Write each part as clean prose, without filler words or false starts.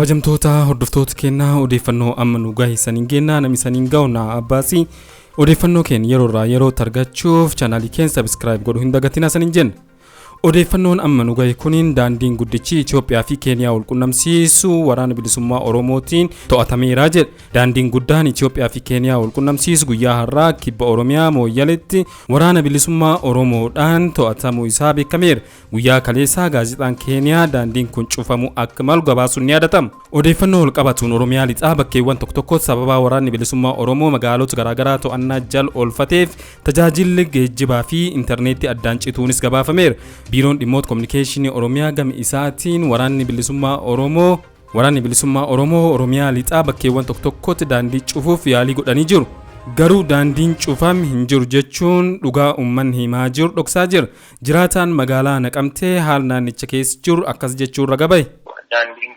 kabajamtoota hordoftoota keenyaa odeeffannoo amma nu gaheessaniin geenna namni saniin gaa'una abbaasii odeeffannoo keenya yeroorraa yerootti argachuuf chaanaalii keenya subscribe godhuu hin dagatinaa saniin jenna. Odeeffannoon amma nu gahe kuniin daandiin guddichi Itoophiyaa fi Keeniyaa wal qunnamsiisu waraana bilisummaa Oromootiin to'atameera jedhe. Daandiin guddaan Itoophiyaa fi Keeniyaa wal qunnamsiisu guyyaa har'aa kibba Oromiyaa Mooyyaleetti waraana bilisummaa Oromoodhaan to'atamuu isaa beekameera. Guyyaa kaleessaa gaazexaan Keeniyaa daandiin kun cufamu akka malu gabaasuun ni yaadatama. Odeeffannoo wal qabatuun Oromiyaa lixaa bakkeewwan tokko tokkotti sababa waraanni bilisummaa Oromoo magaalota garaagaraa to'annaa jala oolfateef tajaajilli geejjibaa fi intarneetii addaan cituunis gabaafameera. Biiroon dhimmoota kominikeeshinii Oromiyaa gama isaatiin waraanni bilisummaa Oromoo Oromiyaa lixaa bakkeewwan tokko tokkotti daandii cufuuf yaalii godhanii jiru. Garuu daandiin cufam hin jiru jechuun dhugaa uummanni himaa jiru dhoksaa jira. Jiraataan magaalaa Naqamtee haal naannicha keessa jiru akkas jechuun raga bahe. Daandiin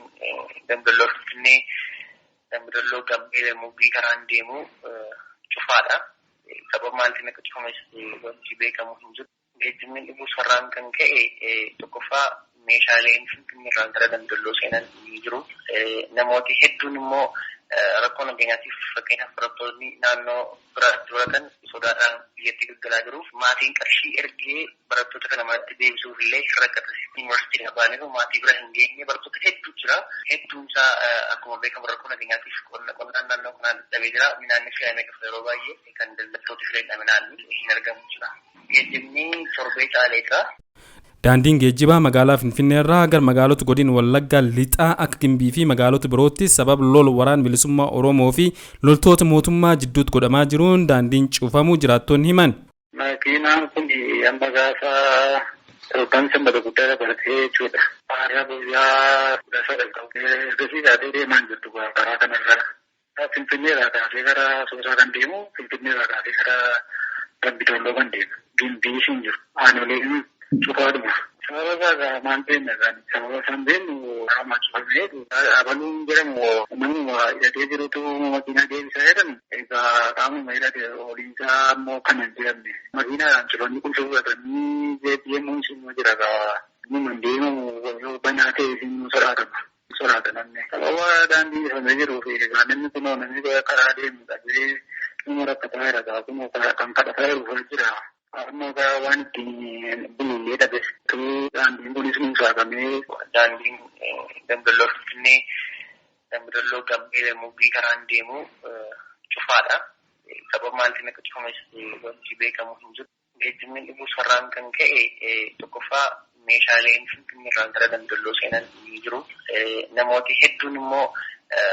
Damdalloo Finfinnee Damdalloo Gambee Muggii karaan deemu cufaadha. Sababa maaltiin akka cufames wanti beekamu hin jiru. Geejjibni dhibuu sarraan kan ka'e tokkoffaa meeshaaleen Finfinneerraa gara Damdalloo seenan ni jiru. Namooti hedduun immoo rakkoo nageenyaatiif fakkeenyaaf barattoonni naannoo biraatti baratan sodaadhaan biyyatti galgalaa jiruuf maatiin qarshii ergee barattoota kana manatti deebisuuf illee rakkata yuunivarsiitii dhaabaniiru maatii bira hin geenye barattoota hedduu jira. Hedduun isaa akkuma beekamu rakkoo nageenyaatiif qonnaan naannoo kanaan dadhabee jira. Midhaanni fe'amee dhufa yeroo baay'ee kan daldaltoota filadha midhaanni hin argamu jira. Geejjibni torbee caaleetaa. Daandiin geejjibaa magaalaa Finfinneerraa gara magaalota godina Wallaggaa lixaa akka Gimbii fi magaalota birootti sababa lola waraana bilisummaa Oromoo fi loltoota mootummaa jidduutti godhamaa jiruun daandiin cufamuu jiraattonni himan. Makiinaan kun amma gaafa torban sanbata guddaa dabalatee jechuudha. Har'a guyyaa 19 ergasii taatee deemaa jirtu karaa kanarra. Finfinneerraa kaasee gara Soosaa kan deemu Finfinneerraa kaasee gara Dambidolloo kan deemu. Gimbii hin jiru. Aanoleen cufaadhuma. Sababa maal beekna kan sababa san beeknu qaama cufamee abaluun jedhamu namuma hidhatee jirutu makiinaa deebisaa jedhamu egaa qaamuma hidhate oliinsaa ammoo kana hin jedhamne makiinaadhaan cufanni kun fudhatanii deemuun sinuu jira gaa numan deemamu yoo banaa ta'e sinuu sodaatanamne sababa daandii ifamee jiruuf egaa namni kunoo namni karaa deemu dhabee nama rakkataa jira gaa kunoo kan kadhataa jiru jira. Amma waan ittiin bulullee dhabe daandiin kunis nu saakamee daandiin Damdalloo Finfinnee Damdalloo Gambee Muggii karaan deemu cufaadha. Sababa maaltiin akka cufames wanti beekamu hin jiru. Geejjibni dhibuu sarraan kan ka'e tokkoffaa meeshaaleen Finfinneerraa gara Damdalloo seenan ni jiru. Namooti hedduun immoo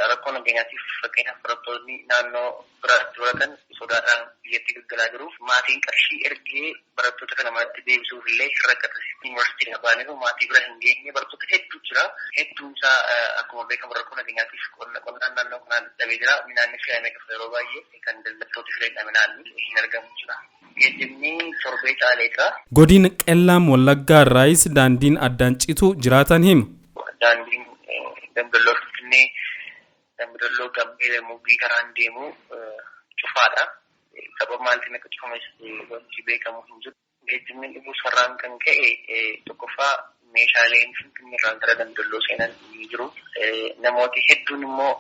rakkoo nageenyaatiif fakkeenyaaf barattoonni naannoo biraatti baratan sodaadhaan biyyatti galgalaa jiruuf maatiin qarshii ergee barattoota kana manatti deebisuuf illee rakkata yuunivarsiitii dhaabaniiru maatii bira hin geenye barattoota hedduu jira. Hedduun isaa akkuma beekamu rakkoo nageenyaatiif qonnaan naannoo kanaan dadhabee jira. Midhaanni fe'amee dhufa yeroo baay'ee kan daldaltoota filadha midhaanni hin argamu jira. Geejjibni torbee caaleetaa. Godina Qellaam Wallaggaa irraayis daandiin addaan citu jiraatan himu. Daandiin Damdalloo Finfinnee Damdalloo Gambee Muggii karaan deemu cufaadha. Sababa maaltiin akka cufames wanti beekamu hin jiru. Geejjibni dhibuu sarraan kan ka'e tokkoffaa meeshaaleen Finfinneerraa gara Damdalloo seenan ni jiru. Namooti hedduun immoo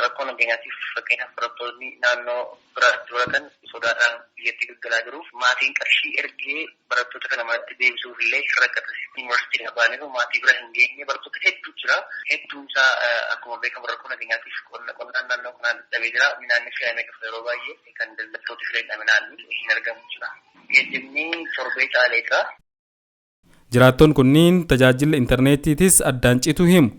rakkoo nageenyaatiif fakkeenyaaf barattoonni naannoo biraatti baratan sodaadhaan biyyatti galgalaa jiruuf maatiin qarshii ergee barattoota kana manatti deebisuuf illee rakkata yuunivarsiitii dhaabaniiru maatii bira hin geenye barattoota hedduu jira. Hedduun isaa akkuma beekamu rakkoo nageenyaatiif qonnaan naannoo kanaan dadhabee jira. Midhaanni fe'amee dhufa yeroo baay'ee kan daldaltoota filadha midhaanni hin argamu jira. Geejjibni torbee caaleetaa. Jiraattonni kunniin tajaajila intarneetiitis addaan citu himu.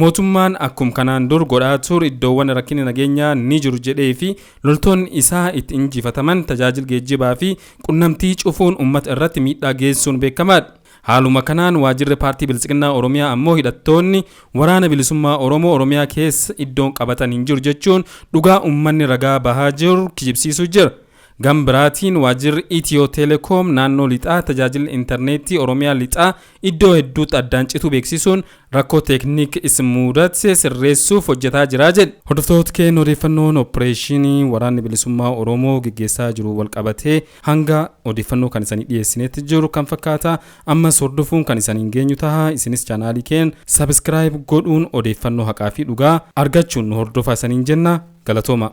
Mootummaan akkuma kanaan dur godhaa ture iddoowwan rakkina nageenyaa ni jiru jedhee fi loltoonni isaa itti injifataman tajaajila geejjibaa fi qunnamtii cufuun uummata irratti miidhaa geessuun beekamaadha. Haaluma kanaan waajjirri paartii Bilisiginnaa Oromiyaa ammoo hidhattoonni waraana bilisummaa Oromoo Oromiyaa keessa iddoon qabatan hin jiru jechuun dhugaa uummanni ragaa bahaa jiru kijibsiisuu jira. Gambiraatiin waajjirri Itiyoo Telekoom naannoo lixaa tajaajila intarneetii Oromiyaa lixaa iddoo hedduutti addaan citu beeksisuun rakkoo teekniik ismuudatti sirreessuuf hojjetaa jira jedhe. Hordoftoota keenya odeeffannoon opereeshinii waraanni bilisummaa Oromoo gaggeessaa jiru walqabatee hanga odeeffannoo kan isanii dhiyeessinetti jiru kan fakkaata. Ammas hordofuun kan isaniin geenyu taha. Isinis chaanaalii keenya subscribe godhuun odeeffannoo haqaa fi dhugaa argachuun hordofaa isaniin jenna. Galatooma.